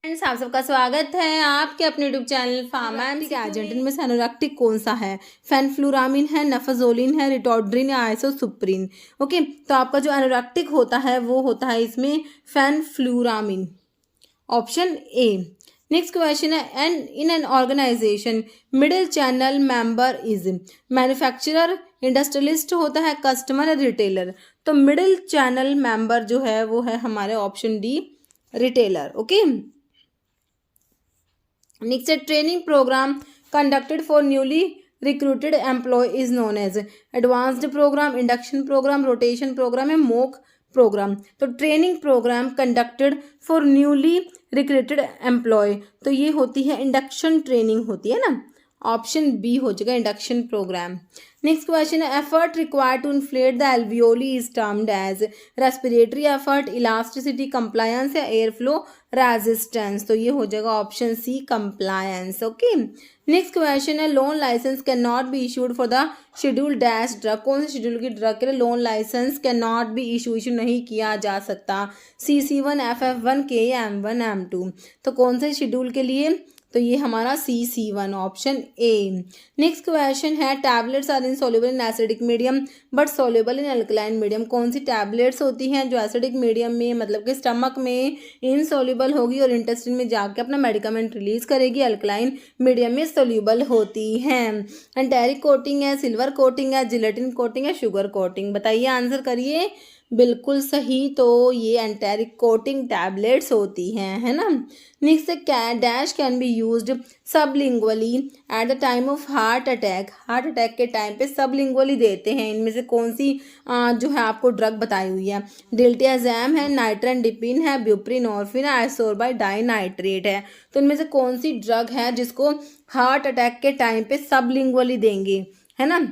Friends, आप सबका स्वागत है आपके अपने यूट्यूब चैनल फार्मा एमडी के एजेंट। इनमें से अनुरक्टिक कौन सा है? फेनफ्लुरामिन है, नफाजोलिन है, रिटोड्रिन या आइसोसुप्रिन। ओके, तो आपका जो अनुरक्टिक होता है वो होता है इसमें fenfluramine, option A. Next question है, an in an organisation middle channel member is manufacturer, industrialist होता है, कस्टमर या रिटेलर। तो मिडिल चैनल मेंबर जो है वो है हमारे option D, retailer. Okay, next है, training program conducted for newly recruited employ is known as advanced program, induction program, rotation program या मोक प्रोग्राम। तो training program conducted for newly recruited employ, तो ये होती है इंडक्शन ट्रेनिंग होती है ना, ऑप्शन बी हो जाएगा इंडक्शन प्रोग्राम। नेक्स्ट क्वेश्चन है, effort required to inflate the alveoli is termed as respiratory effort, elasticity, compliance या एयर फ्लो रेजिस्टेंस। तो ये हो जाएगा option C, compliance. Okay, next question है, loan licence can not be issued for the schedule dash drug. कौन से schedule की drug के लिए loan licence can not be issue नहीं किया जा सकता? CC1, FF1K या M1 M2। तो कौन से शेड्यूल के लिए? तो ये हमारा CC1, option A. Next question है, tablets are insoluble in acidic medium but soluble in alkaline medium. कौन सी टैबलेट्स होती हैं जो एसिडिक मीडियम में मतलब कि स्टमक में इनसॉल्युबल होगी और इंटेस्टाइन में जाके अपना मेडिकामेंट रिलीज करेगी, अल्कलाइन मीडियम में सॉल्युबल होती हैं? एंटेरिक कोटिंग है, सिल्वर कोटिंग है, जिलेटिन कोटिंग है, शुगर कोटिंग। बताइए, आंसर करिए। बिल्कुल सही, तो ये एंटेरिक कोटिंग टैबलेट्स होती हैं, है ना। Next dash can be used sublingually at the time of heart attack. Heart attack के टाइम पे सबलिंगुअली देते हैं, इनमें से कौन सी जो है आपको ड्रग बताई हुई है? डिल्टियाजैम है, नाइट्रेंडिपिन है, ब्यूप्रीनोर्फिन है, आइसोरबाइड डाइनाइट्रेट है। तो इनमें से कौन सी ड्रग है जिसको हार्ट अटैक के टाइम पे सबलिंगुअली देंगे, है ना?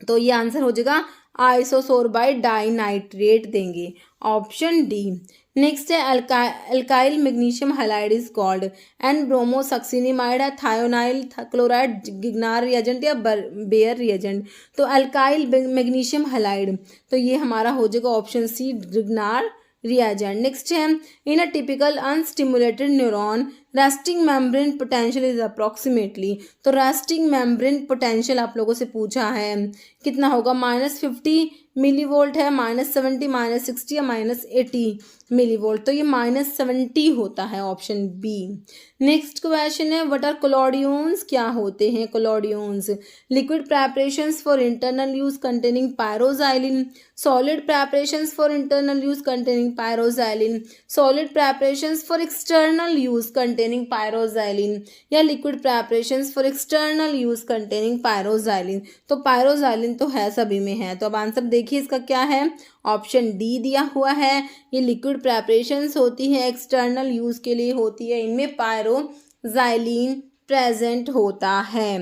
तो ये आंसर हो जाएगा आइसोसोरबाइड डाइनाइट्रेट देंगे, ऑप्शन डी। नेक्स्ट है, alkyl magnesium halide is called N bromosuccinimide है, थायोनाइल क्लोराइड, गिग्नार रिएजेंट या बेयर रिएजेंट। तो अल्काइल मैग्नीशियम हाइलाइड, तो ये हमारा हो जाएगा option C, Grignard reagent. Next है, in a typical unstimulated neuron resting membrane potential is approximately. तो रेस्टिंग मेम्ब्रेन पोटेंशियल आप लोगों से पूछा है, कितना होगा? -50 मिलीवोल्ट है, -70, -60 या -80 मिलीवोल्ट। तो ये -70 होता है, ऑप्शन बी। नेक्स्ट क्वेश्चन है, व्हाट आर कोलोडियंस? क्या होते हैं collodions? Liquid preparations for internal use containing pyroxylin, solid preparations for internal use containing pyroxylin, solid preparations for external use containing pyroxylin या liquid preparations for external use containing pyroxylin. तो pyroxylin तो है, सभी में है। तो अब आंसर देखिए इसका क्या है, ऑप्शन डी दिया हुआ है। ये लिक्विड प्रेपरेशंस होती है, एक्सटर्नल यूज के लिए होती है, इनमें पायरोजाइलिन प्रेजेंट होता है।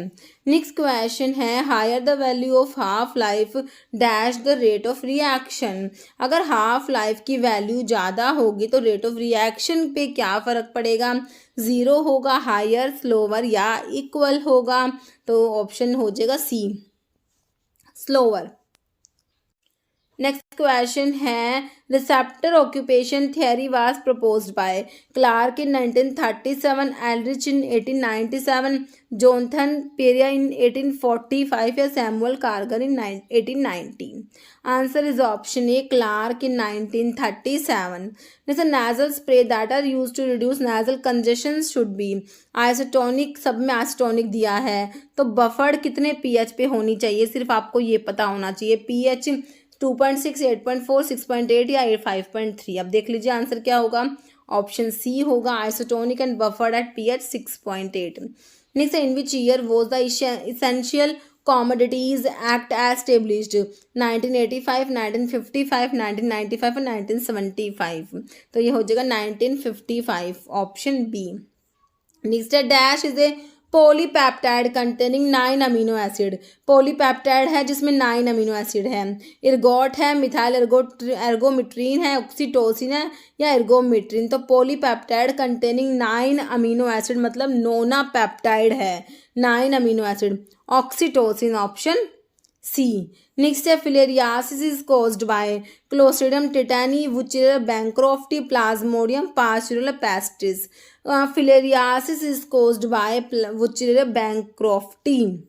नेक्स्ट क्वेश्चन है, higher the value of half life dash the rate of reaction. अगर हाफ लाइफ की वैल्यू ज़्यादा होगी तो रेट ऑफ रिएक्शन पे क्या फ़र्क पड़ेगा? 0 होगा, हायर, स्लोवर या इक्वल होगा। तो ऑप्शन हो जाएगा सी, स्लोवर। नेक्स्ट क्वेश्चन है, receptor occupation theory was proposed by Clark in 1937, Aldrich in 1897, Jonathan Pereira in 1845 या Samuel Karger in 1890। Answer is option A, Clark in 1937। जैसे nasal spray that are used to reduce nasal congestion should be isotonic, सब में isotonic दिया है। तो buffered कितने pH पे होनी चाहिए? सिर्फ आपको ये पता होना चाहिए, pH 2.6, 8.4, 6.8 या 5.3। अब देख लीजिए आंसर क्या होगा, ऑप्शन सी होगा, isotonic and buffered at pH 6.8। Next, in which year was the essential commodities act established? 1985, 1955, 1995 और 1975। तो ये हो जाएगा 1955, ऑप्शन बी। नेक्स्ट है, dash is A polypeptide containing 9 amino acid. Polypeptide है जिसमें 9 अमीनो एसिड है। इर्गोट है, मिथाइल एर्गोमिट्रीन है, ऑक्सीटोसिन है या एर्गोमिट्रिन। तो पॉलीपेप्टाइड कंटेनिंग 9 अमीनो एसिड मतलब नोना पेप्टाइड है, 9 amino acid, oxytocin, option C. Next है filariasis is caused by Clostridium tetani, Wuchereria bancrofti, Plasmodium Pasteurella pestis. Filariasis is caused by Wuchereria bancrofti.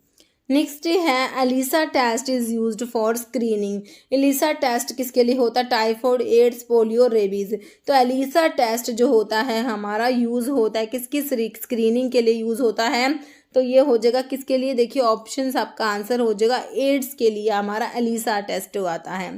Next है ELISA test is used for screening. ELISA test किसके लिए होता है? Typhoid, AIDS, polio, rabies. तो ELISA test जो होता है हमारा यूज होता है किसकी स्क्रीनिंग के लिए यूज होता है? तो ये हो जाएगा किसके लिए? देखिए ऑप्शंस आपका आंसर हो जाएगा एड्स के लिए हमारा एलिसा टेस्ट आता है।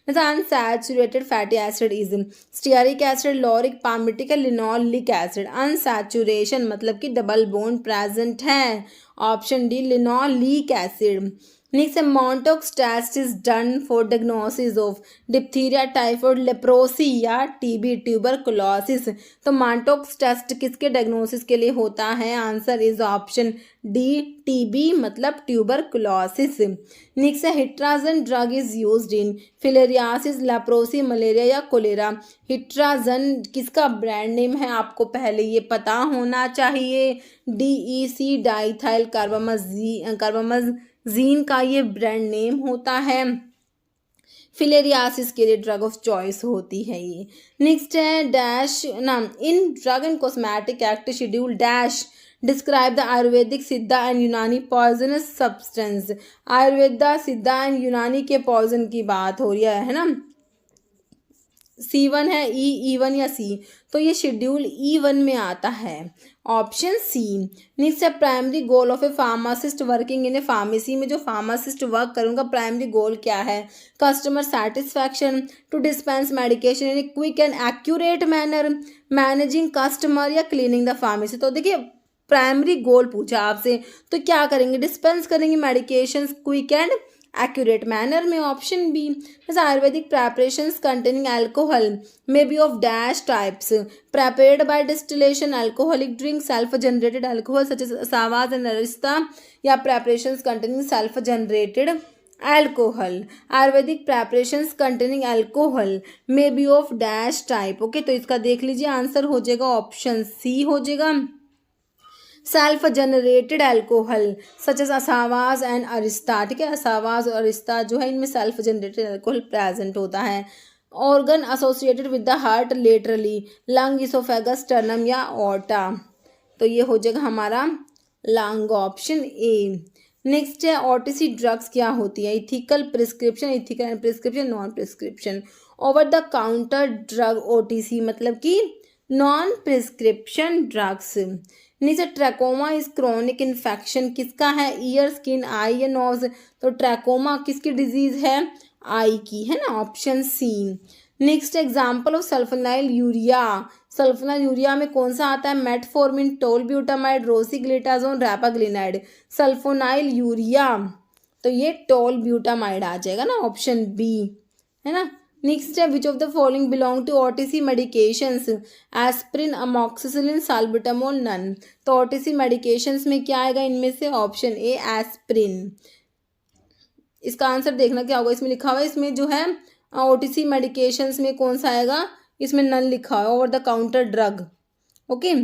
Unsaturated fatty acid is stearic acid, lauric, palmitic, linoleic acid. Unsaturation मतलब कि डबल बॉन्ड प्रेजेंट है, option D linoleic acid. Next Mantoux test is done for diagnosis of diphtheria, typhoid, leprosy या TB, tuberculosis. तो Mantoux test किसके diagnosis के लिए होता है? Answer is option D TB मतलब tuberculosis. Next Hetrazan drug is used in filariasis, leprosy, malaria या cholera. Hetrazan किसका ब्रांड नेम है? आपको पहले ये पता होना चाहिए। DEC डाइथाइल कार्बामाजीन का ये ब्रांड नेम होता है। फिलेरियासिस के लिए ड्रग ऑफ चॉइस होती है ये। नेक्स्ट है डैश नाम in drug and cosmetic act schedule dash describe the Ayurvedic, Siddha and यूनानी पॉइजनस सब्सटेंस। आयुर्वेदा, सिद्धा एंड यूनानी के पॉइजन की बात हो रही है ना। C1 है, E1 या C, तो ये शेड्यूल E1 में आता है, ऑप्शन सी। नेक्स्ट है primary goal of a pharmacist working in a pharmacy. में जो फार्मासिस्ट वर्क करूँगा प्राइमरी गोल क्या है? Customer satisfaction, to dispense medication in a quick and accurate manner, managing customer या क्लीनिंग द फार्मेसी। तो देखिए primary goal पूछा आपसे तो क्या करेंगे? डिस्पेंस करेंगे medication quick and accurate manner में, ऑप्शन बी। जैसे Ayurvedic preparations containing alcohol may be of dash types, prepared by distillation, alcoholic drink, self generated alcohol such as savas and arista, या preparations containing self generated alcohol। Ayurvedic preparations containing alcohol may be of dash type। Okay तो इसका देख लीजिए answer हो जाएगा option C हो जाएगा। Self generated alcohol such as asavas and arishta. ठीक है, असावाज और अरिस्ता जो है इनमें सेल्फ जनरेटेड अल्कोहल प्रेजेंट होता है। Organ associated with the heart laterally, lung, oesophagus, sternum या ऑर्टा। तो ये हो जाएगा हमारा लंग, ऑप्शन ए। नेक्स्ट है OTC ड्रग्स क्या होती है? Ethical prescription, ethical prescription, non prescription. Over the counter drug OTC मतलब कि नॉन प्रिस्क्रिप्शन ड्रग्स। नीचे ट्रैकोमा इज क्रोनिक इन्फेक्शन किसका है? ईयर, स्किन, आई या नोज। तो ट्रैकोमा किसकी डिजीज है? आई की है ना, option C. Next example of sulfonyl urea. Sulfonyl urea में कौन सा आता है? Metformin, tolbutamide, rosiglitazone, repaglinide. Sulfonyl urea तो ये टोलब्यूटामाइड आ जाएगा ना, ऑप्शन बी है ना। नेक्स्ट है which of the following belong to OTC medications? Aspirin, amoxicillin, salbutamol, none. तो OTC मेडिकेशंस में क्या आएगा इनमें से? Option A aspirin. इसका आंसर देखना क्या होगा, इसमें लिखा हुआ है, इसमें जो है OTC मेडिकेशंस में कौन सा आएगा? इसमें नन लिखा हुआ है, over the counter drug. Okay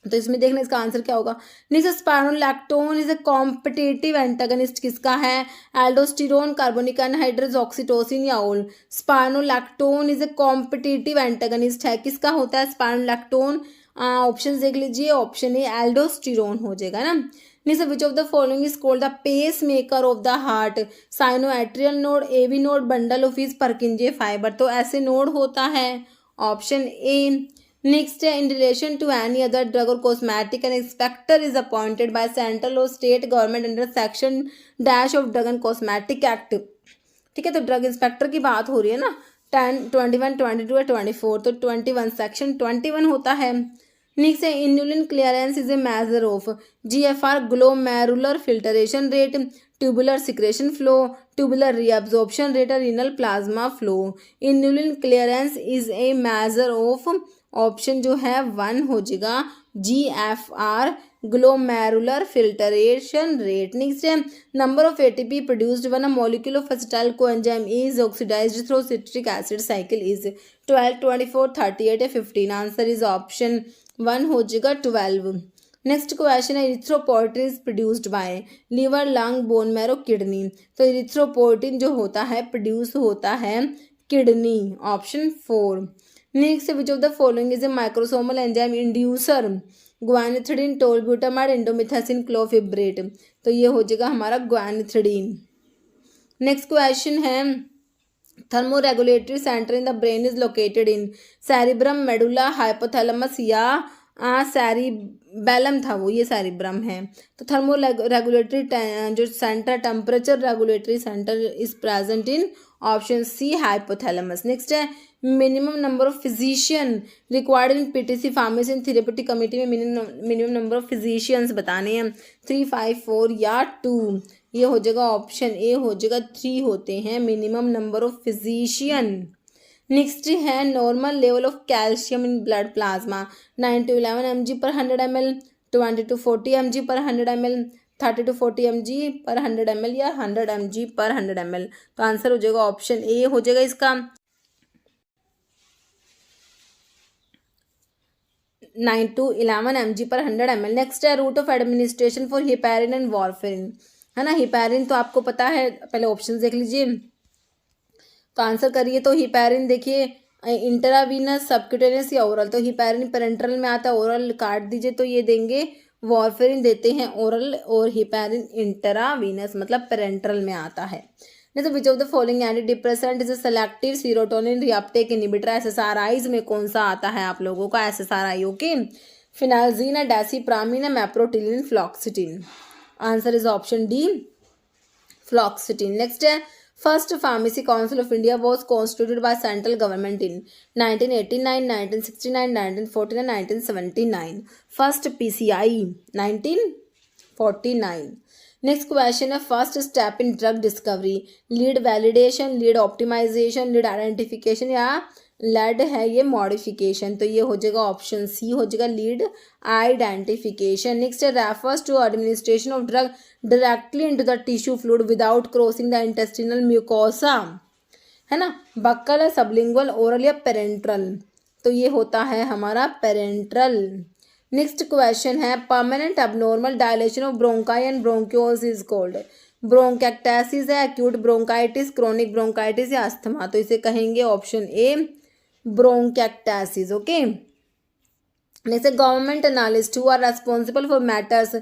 तो इसमें देखना इसका आंसर क्या होगा। Next spironolactone is a competitive antagonist किसका है? एल्डोस्टेरोन, कार्बोनिक एनहाइड्रेज, ऑक्सीटोसिन या ओल। Spironolactone is a competitive antagonist है, किसका होता है स्पाइरोलैक्टोन? ऑप्शन देख लीजिए, ऑप्शन ए एल्डोस्टेरोन हो जाएगा ना। Next which of the following is called the pacemaker of the heart? Sinoatrial node, AV node, bundle of His, Purkinje fibre. तो ऐसे नोड होता है, ऑप्शन ए। नेक्स्ट है in relation to any other drug और cosmetic an inspector is appointed by central और state government under section dash of drug and cosmetic act. ठीक है, तो drug inspector की बात हो रही है ना, 10, 21, 22 या 24। तो 21 सेक्शन 21 होता है। नेक्स्ट है inulin clearance is a measure of GFR, glomerular filtration rate, tubular secretion flow, tubular reabsorption rate, renal plasma flow. Inulin clearance is a measure of, option जो है 1 हो जाएगा GFR, glomerular filtration rate. Next है number of ATP produced when a molecule of acetyl coenzyme is oxidised through citric acid cycle is 12, 24, 38 या 15। Answer is option 1 हो जाएगा 12। Next question है erythropoietin is produced by liver, lung, bone marrow, kidney. तो erythropoietin जो होता है produce होता है kidney, option 4। Next which of the following is a microsomal enzyme inducer, guanethidine, tolbutamide, indomethacin, clofibrate. तो ये हो जाएगा हमारा ग्वानिथिडीन। नेक्स्ट क्वेश्चन है thermoregulatory centre in the brain is located in cerebrum, medulla, hypothalamus या cerebellum था वो, ये सेरिब्रम है। तो थर्मो रेगुलेटरी जो centre, temperature regulatory centre is present in option C, hypothalamus. Next है minimum number of physician required in PTC pharmacy and therapeutic committee में minimum number of physicians बताने हैं, 3, 5, 4 या 2। ये हो जाएगा ऑप्शन ए, हो जाएगा 3 होते हैं minimum number of physician. Next है normal level of calcium in blood plasma, 9 to 11 mg per 100 ml, 20 to 40 mg per 100 ml, 30 to 40 mg per 100 ml या 100 mg per 100 ml। तो आंसर हो जाएगा ऑप्शन ए हो जाएगा इसका, 9 to 11 mg per 100 ml। Next है route of administration for heparin and warfarin, है ना। हिपैरिन तो आपको पता है, पहले ऑप्शन देख लीजिए तो आंसर करिए। तो हिपैरिन देखिए इंट्रावीनस, सबक्यूटेनियस या ओरल। तो हिपैरिन पेरेंट्रल में आता है, ओरल काट दीजिए तो ये देंगे, वॉरफेरिन देते हैं ओरल, और हिपैरिन इंट्रावीनस मतलब पेरेंट्रल में आता है। नहीं तो विच of the following anti depressant is selective serotonin reuptake inhibitor, एसएसआरआईज में कौन सा आता है आप लोगों का एसएसआरआई, ओके। फिनाल्जीन है, डेसिप्रामिन है, maprotiline, fluoxetine. Answer is option D, fluoxetine. Next है first pharmacy council of India was constituted by central government in 1989, 1969, 1949, 1979। First PCI 1949। Next question है first step in drug discovery, lead validation, lead optimisation, lead identification या lead है ये modification. तो ये हो जाएगा option C हो जाएगा, लीड आइडेंटिफिकेशन। नेक्स्ट है refers to administration of drug directly into the tissue fluid without crossing the intestinal mucosa, है ना। बक्कल है, सबलिंगुअल, ओरल या पेरेंट्रल। तो ये होता है हमारा पेरेंट्रल। नेक्स्ट क्वेश्चन है permanent abnormal dilatation of bronchi and bronchioles is called, bronchiectasis है, एक्यूट ब्रोंकाइटिस, क्रोनिक ब्रोंकाइटिस या अस्थमा। तो इसे कहेंगे option A, bronchiectasis, okay. Next government analyst who are responsible for matters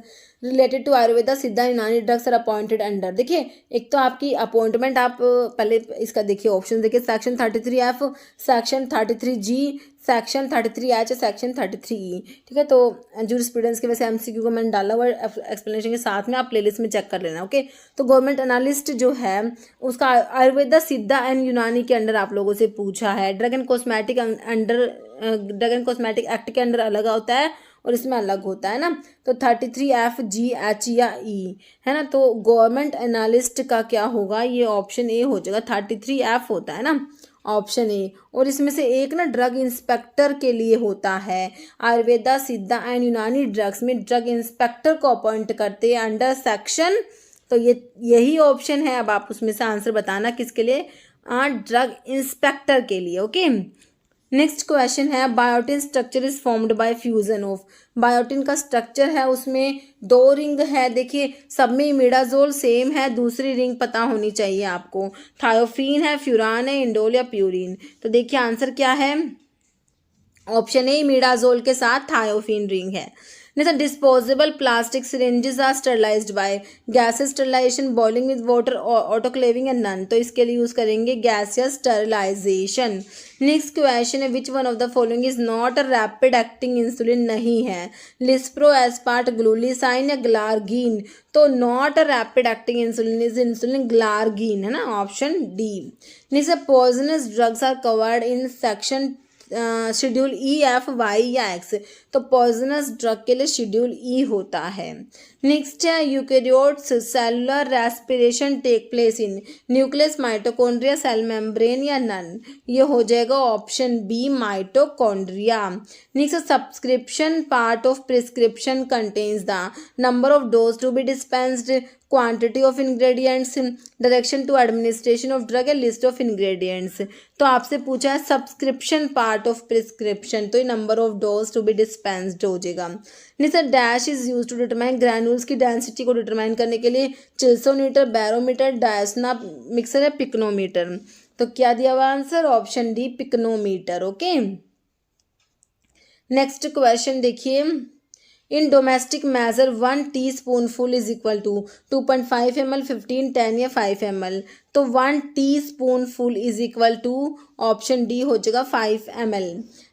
related to Ayurveda, Siddha, Unani drugs are appointed under. देखिए एक तो आपकी appointment, आप पहले इसका देखिए ऑप्शन देखिए, section 33F, section 33G, section 33H, section 33E, ठीक है। तो जूरिस्प्रूडेंस के वैसे एमसीक्यू को मैंने डाला हुआ एक्सप्लेनेशन के साथ में, आप प्लेलिस्ट में चेक कर लेना, ओके। तो गवर्नमेंट एनालिस्ट जो है उसका आयुर्वेदा, सिद्धा एंड यूनानी के अंडर आप लोगों से पूछा है। Drug and cosmetic under, drug and cosmetic act के अंडर अलग होता है और इसमें अलग होता है ना। तो 33F, G, H या E, है ना। तो गवर्नमेंट एनालिस्ट का क्या होगा, ये ऑप्शन ए हो जाएगा, 33F होता है ना, ऑप्शन ए। और इसमें से एक ना ड्रग इंस्पेक्टर के लिए होता है, आयुर्वेदा, सिद्धा एंड यूनानी ड्रग्स में ड्रग इंस्पेक्टर को अपॉइंट करते हैं अंडर सेक्शन। तो ये यही ऑप्शन है। अब आप उसमें से आंसर बताना किसके लिए, ड्रग इंस्पेक्टर के लिए, ओके। नेक्स्ट क्वेश्चन है biotin structure is formed by fusion of, biotin का स्ट्रक्चर है उसमें 2 रिंग है। देखिए सब में इमिडाजोल सेम है, दूसरी रिंग पता होनी चाहिए आपको, थायोफ्रीन है, फ्यूरान है, इंडोल या प्यूरिन। तो देखिए आंसर क्या है, ऑप्शन ए, इमिडाजोल के साथ थायोफ्रीन रिंग है। नहीं, disposable plastic syringes are sterilised by gases sterilisation, boiling with water, autoclaving and none. तो इसके लिए यूज़ करेंगे गैसियस स्टरलाइजेशन। नेक्स्ट क्वेश्चन है which one of the following is not a rapid acting insulin, नहीं है lispro, aspart, glulisine या glargine. तो not a rapid acting insulin is insulin glargine, है ना, option D. Next poisonous drugs are covered in section schedule E, F, Y या X. तो poisonous drug के लिए शेड्यूल ई होता है। नेक्स्ट है eukaryotes cellular respiration take place in nucleus, mitochondria, cell membrane या नन। ये हो जाएगा option B, mitochondria. Next subscription part of prescription contains the number of dose to be dispensed, quantity of ingredients, direction to administration of drug या list of ingredients. तो आपसे पूछा है subscription part of prescription, तो ये number of dose to be dispensed हो जाएगा। नहीं sir, dash is use to determine granules की डेंसिटी को डिटरमाइन करने के लिए चिल्सोमीटर, बैरोमीटर, डायस्ना मिक्सर या पिक्नोमीटर। तो क्या दिया हुआ answer? Option D pycnometer. Okay, next question देखिए, in domestic measure 1 teaspoonful is equal to 2.5 ml, 15, 10 या 5 ml। तो 1 teaspoonful is equal to option D हो जाएगा 5 ml।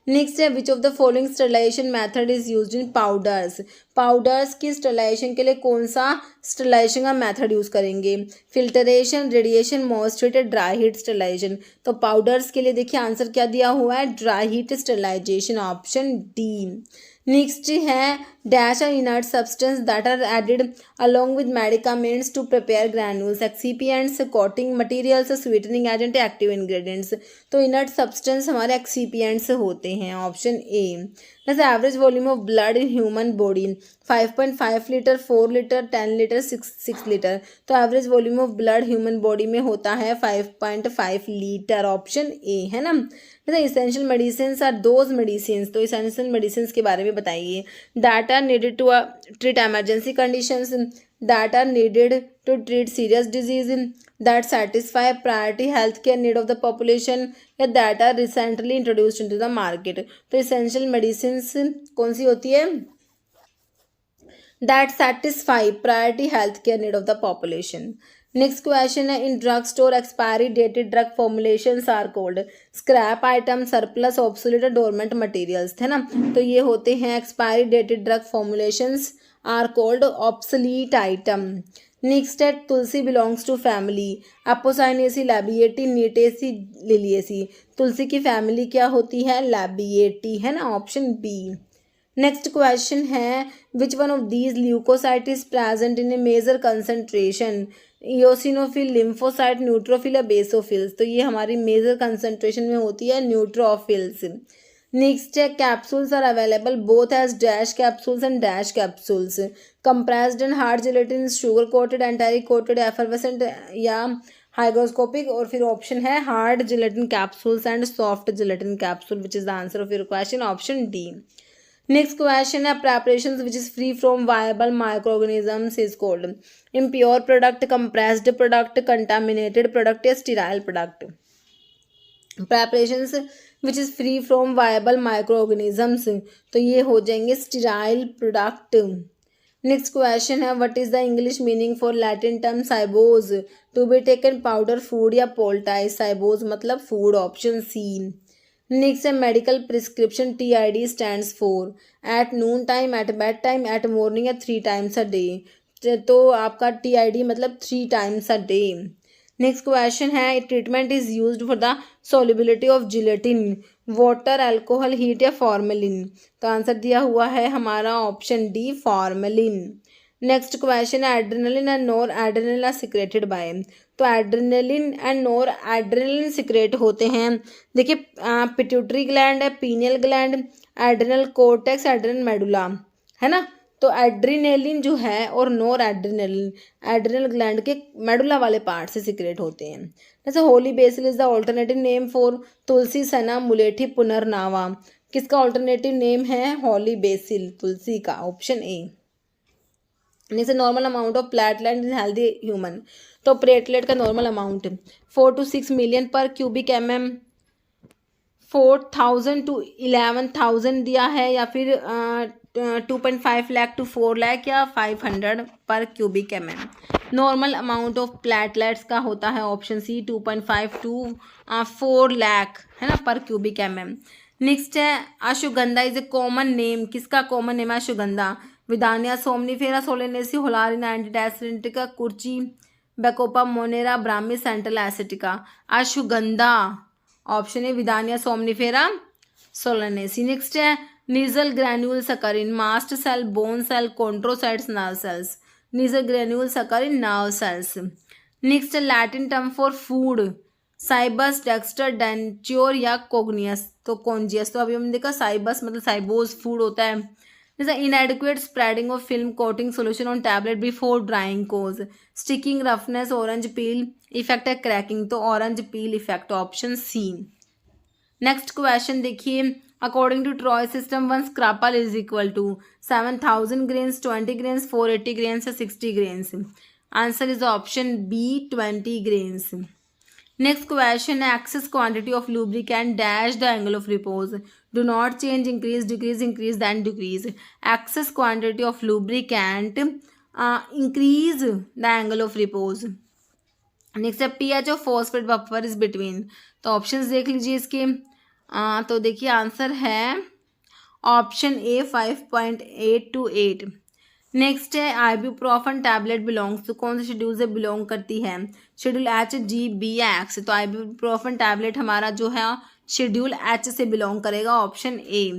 नेक्स्ट है, which of the following sterilisation method is used in powders. Powders की sterilisation के लिए कौन सा स्टरलाइजेशन का मेथड यूज करेंगे? Filtration, radiation, moisture, dry heat sterilisation. तो पाउडर्स के लिए देखिए आंसर क्या दिया हुआ है? Dry heat sterilisation, option D. Next है, dash are inert substance that are added along with medicaments to prepare granules, excipients, coating materials, sweetening agent, active ingredients। तो इनर्ट सब्सटेंस हमारे एक्सीपियंट्स होते हैं, ऑप्शन ए। जैसे average volume of blood in human body 5.5 litre, 4 litre, 10 litre, 6 litre. तो average volume of blood human body में होता है 5.5 litre, option A है ना। जैसे essential medicine are those medicine, तो इसेंशियल मेडिसिन के बारे में बताइए। That are needed to treat emergency conditions, that are needed to treat serious disease, that satisfy priority healthcare need of the population, या that are recently introduced into the market। तो essential medicines कौन सी होती है? that satisfy priority healthcare need of the population। Next question है, in drug store expiry dated drug formulations are called scrap item, surplus, obsolete, dormant materials, है ना। तो ये होते हैं expiry dated drug formulations are called obsolete item. Next है, tulsi belongs to family Apocynaceae, Labiatae, Gnetaceae, Liliaceae. Tulsi की family क्या होती है? लैबिएटी, है ना, ऑप्शन बी। नेक्स्ट क्वेश्चन है, which one of these leucocyte is present in a major concentration? Eosinophil, lymphocyte, neutrophil या basophils. तो ये हमारी मेजर कंसंट्रेशन में होती है न्यूट्रोफिल्स। नेक्स्ट है, capsules are available both as dash capsules and dash capsules, compressed and hard gelatin, sugar coated, enteric coated, effervescent या hygroscopic. और फिर ऑप्शन है hard gelatin capsules and soft gelatin capsule, which is the answer of your question, option D. Next question है, preparation which is free from viable microorganisms is called impure product, compressed product, contaminated product या sterile product. Preparations which is free from viable microorganisms, तो ये हो जाएंगे sterile product. Next question है, what is the English meaning for Latin term cibos? To be taken powder, food या poultice. Cibos मतलब food, option C. Next है, medical prescription TID stands for at noon time, eight bed time, at morning या 3 times a day। तो आपका TID मतलब 3 times a day। Next question है, treatment is used for the solubility of gelatin, water, alcohol, heat या formalin. तो answer दिया हुआ है हमारा option D, formalin. Next question है, adrenaline and noradrenaline are secreted by. तो adrenaline and noradrenaline secrete होते हैं, देखिए पिट्यूटरी ग्लैंड है, pineal gland, adrenal cortex, adrenal medulla, है ना। तो एड्रीनेलिन जो है और नोर एड्रीनेलिन एड्रिनल ग्लैंड के मेडुला वाले पार्ट से सिक्रेट होते हैं। जैसे holy basil is the alternative name for tulsi, senna, mulethi, punarnava. किसका ऑल्टरनेटिव नेम है? होली बेसिल, तुलसी का, ऑप्शन ए। जैसे normal amount of platelet in healthy human, तो प्लेटलेट का नॉर्मल अमाउंट 4 to 6 million पर क्यूबिक mm, 4,000 to 11,000 दिया है, या फिर 2.5 lakh to 4 lakh या 500 पर cubic mm। Normal amount of platelets का होता है ऑप्शन सी 2.5 to 4 lakh, है ना, पर क्यूबिक mm। नेक्स्ट है, ashwagandha is a common name, किसका कॉमन नेम है ashwagandha? Withania somnifera, Solanaceae, Holarrhena antidysenterica, kurchi, Bacopa monnieri, brahmi, Centella asiatica. Ashwagandha option है विदानिया सोमनीफेरा, सोलेनेसी। नेक्स्ट है, Nissl granule occurring, mast cell, bone cell, chondrocytes, nerve cells. Nissl granule occurring, nerve cells. Next है, Latin term for food, cibus, dexter, dentur या कोग्नियस। तो कॉन्जियस, तो अभी हमने देखा साइबस मतलब साइबोस फूड होता है। जैसे inadequate spreading of film coating solution on tablet before drying cause sticking roughness orange peel effect है cracking, तो orange peel effect option C. Next question देखिए, according to troy system one scruple is equal to 7000 grains, 20 grains, 480 grains या 60 grains. Answer is option B 20 grains. Next question है, excess quantity of lubricant dash the angle of repose, do not change, increase, decrease, increase then decrease. Excess quantity of lubricant increase the angle of repose. Next है pH of phosphate buffer is between, तो options देख लीजिए इसके। तो देखिए answer है option A 5.8 to 8। Next है ibuprofen tablet belongs to, कौन से शेड्यूल से बिलोंग करती है, शेड्यूल एच, जी, बी या एक्स। तो आइबुप्रोफेन टैबलेट हमारा जो है शेड्यूल एच से बिलोंग करेगा, option A.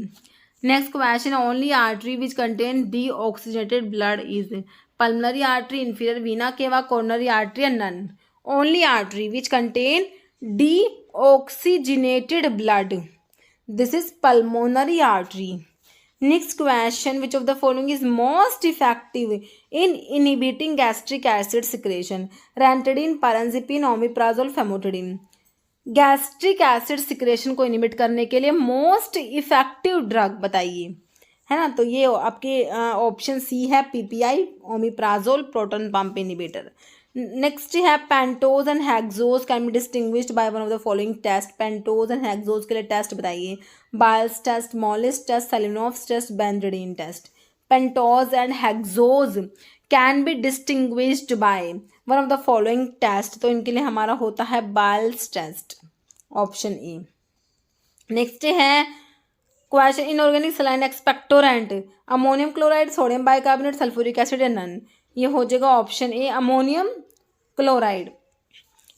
Next question, only artery which contain deoxygenated blood is, pulmonary artery, inferior vena cava, coronary artery या none. Only artery which contain deoxygenated blood, this is pulmonary artery. Next question, which of the following is most effective in inhibiting gastric acid secretion, ranitidine, pyrazipine, omeprazole, famotidine। Gastric acid secretion को inhibit करने के लिए most effective drug बताइए, है ना। तो ये आपके ऑप्शन सी है PPI, omeprazole, proton pump inhibitor. Next है pentose and hexose can be distinguished by one of the following test. Pentose and hexose के लिए टेस्ट बताइए, Bial's test, Molisch's test, Seliwanoff's test, benzidine test. Pentose and hexose can be distinguished by one of the following test, तो इनके लिए हमारा होता है Bial's test, option A. Next है question, inorganic saline expectorant, ammonium chloride, sodium bicarbonate, sulphuric acid या none. ये हो जाएगा option A ammonium chloride.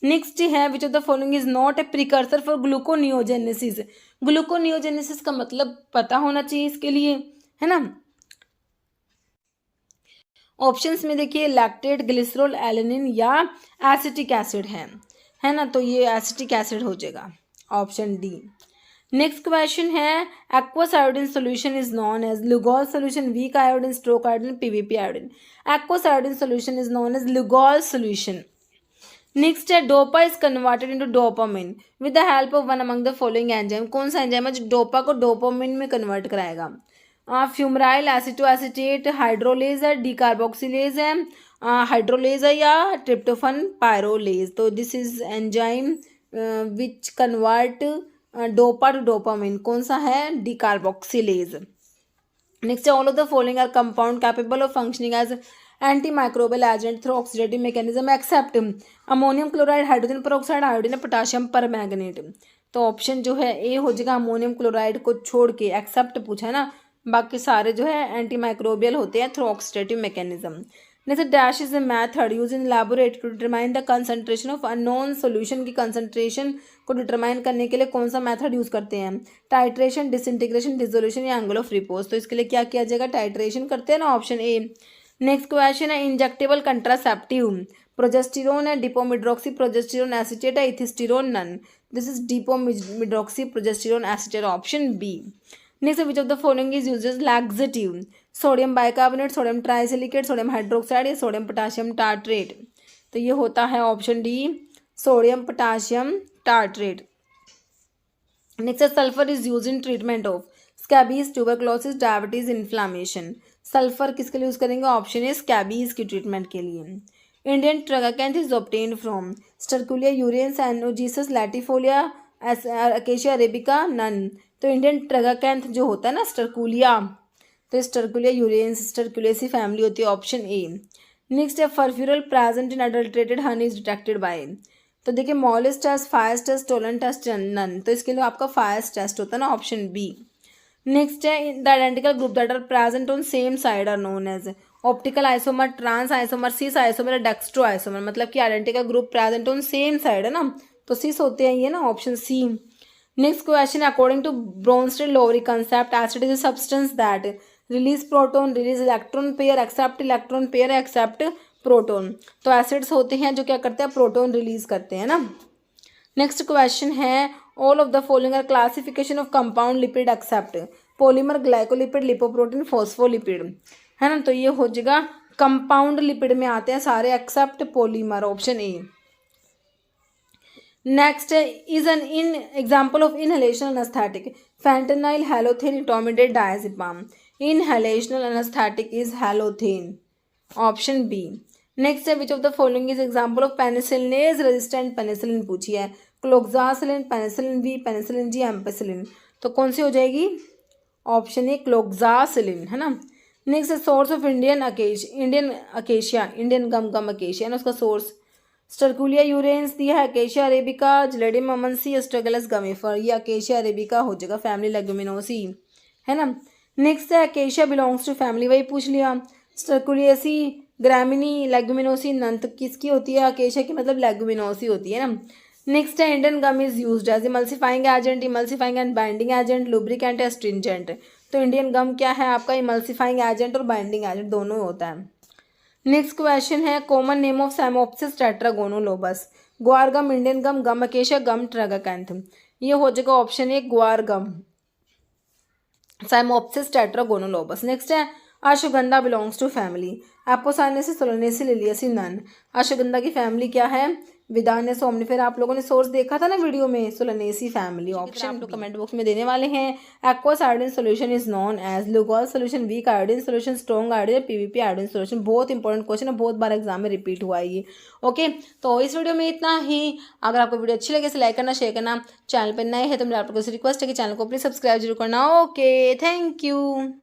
Next है which of the following is not a precursor for gluconeogenesis. Gluconeogenesis का मतलब पता होना चाहिए इसके लिए, है ना। ऑप्शंस में देखिए लैक्टेट, ग्लिसरॉल, एलेनिन या एसिटिक एसिड है ना। तो ये एसिटिक एसिड हो जाएगा, ऑप्शन डी। नेक्स्ट क्वेश्चन है, aqueous iodine solution is known as Lugol solution, weak iodine, strong iodine, PVP iodine. Aqueous iodine solution is known as Lugol solution. Next है dopa is converted into dopamine with the help of one among the following enzyme, कौन सा enzyme है जो dopa को dopamine में convert कराएगा। Fumaryl acetoacetate hydrolase है, decarboxylase है, हाइड्रोलेज है या ट्रिप्टोफन पायरोलेज। तो this is enzyme which convert dopa to dopamine, कौन सा है, decarboxylase. Next all of the following are compound capable of functioning as anti microbial agent through oxidative mechanism except ammonium chloride, hydrogen peroxide, iodine, potassium permanganate. तो option जो है ए हो जाएगा, ammonium chloride को छोड़ के एक्सेप्ट पूछा है ना, बाकी सारे जो है एंटी माइक्रोबियल होते हैं through oxidative mechanism. Next dash is a method use in laboratory to determine the concentration of unknown solution की कंसंट्रेशन को डिटरमाइन करने के लिए कौन सा मेथड यूज करते हैं, टाइट्रेशन, डिसइंटीग्रेशन, डिसोल्यूशन या एंगल ऑफ रिपोज। तो इसके लिए क्या किया जाएगा, टाइट्रेशन करते हैं ना, ऑप्शन ए। नेक्स्ट क्वेश्चन है इंजेक्टेबल कंट्रासेप्टिव, प्रोजेस्टेरोन है, डिपोमिड्रोक्सी प्रोजेस्टेरोन एसिटेट है, ethisterone none. This is depomedroxy progesterone acetate, option B. Next which of the following is used as laxative, sodium bicarbonate, sodium trisilicate, sodium hydroxide या sodium potassium tartrate. तो ये होता है option D sodium potassium tartrate. Next sulphur is use in treatment of scabies, tuberculosis, diabetes, inflammation. Sulphur किसके लिए use करेंगे, option A scabies की treatment के लिए। Indian tragacanth is obtained from Sterculia urens, Anogeissus, latifolia, Acacia arabica, none. तो Indian tragacanth जो होता है ना स्टर्कुलिया, तो स्टर्कुलिया यूरियंस स्टर्कुलेसी फैमिली होती है, ऑप्शन ए। नेक्स्ट है furfural present in adulterated honey is detected by. तो देखिए Molisch's test, Fiehe's test, Tollens test, none. तो इसके लिए आपका फायर्स टेस्ट होता है ना, ऑप्शन बी। नेक्स्ट है the identical group that are present on same side are known as optical isomer, trans isomer, cis isomer, dextro isomer. मतलब कि identical group present on same side है ना, तो cis होते हैं ये ना, option C. Next question, according to Bronsted Lowry concept acid is a substance that release proton, release electron pair, accept electron pair, accept proton. तो acids होते हैं जो क्या करते हैं, प्रोटोन रिलीज करते हैं ना। नेक्स्ट क्वेश्चन है all of the following are classification of compound lipid except polymer, glycolipid, lipoprotein, phospholipid, है ना। तो ये हो जाएगा कंपाउंड लिपिड में आते हैं सारे except polymer, option A. Next is an in example of inhalational anaesthetic, fentanyl, halothane, etomidate, diazepam. Inhalational anaesthetic is halothane, option B. Next है which of the following is example of penicillinase resistant penicillin पूछी है, cloxacillin, penicillin B, penicillin G, ampicillin. तो कौन सी हो जाएगी, option A cloxacillin, है ना। Next है source of Indian acacia, Indian gum acacia ना, उसका सोर्स स्टर्कुलिया यूरेंस दिया है, acacia arabica, gelidium amansii, astragalus gummifer. ये अकेशिया अरेबिका हो जाएगा, फैमिली लेगुमिनोसी, है ना। नेक्स्ट है अकेशिया बिलोंग्स टू फैमिली, वही पूछ लिया। स्टर्कुलियसी, ग्रामिनी, लेगुमिनोसी, नंत किसकी होती है, अकेशिया की मतलब लेगुमिनोसी होती है ना। नेक्स्ट है Indian gum is used as emulsifying agent, emulsifying and binding agent, lubricant, astringent. तो इंडियन गम क्या है आपका, इमल्सिफाइंग एजेंट और बाइंडिंग एजेंट दोनों होता है। नेक्स्ट क्वेश्चन है common name of cyamopsis tetragonolobus, guar gum, Indian gum, gum acacia, गम ट्रागाकैंथम। ये हो जाएगा ऑप्शन ए ग्वार गम, साइमोप्सिस टेट्रागोनोलोबस। नेक्स्ट है ashwagandha belongs to family, apocynaceae, solanaceae, liliaceae, none. Ashwagandha की फैमिली क्या है, विदानिया सोमनिफेर। आप लोगों ने सोर्स देखा था ना वीडियो में, सोलानेसी फैमिली, ऑप्शन आप लोग कमेंट बॉक्स में देने वाले हैं। Aqueous iodine solution is known as, Lugol solution, weak iodine solution, strong iodine, PVP iodine solution. बहुत इंपॉर्टेंट क्वेश्चन है, बहुत बार एग्जाम में रिपीट हुआ है ये। ओके, तो इस वीडियो में इतना ही। अगर आपको वीडियो अच्छी लगे तो लाइक करना, शेयर करना। चैनल पर नए हैं तो मेरा आप लोगों से रिक्वेस्ट है कि चैनल को प्लीज सब्सक्राइब जरूर करना। Okay, thank you.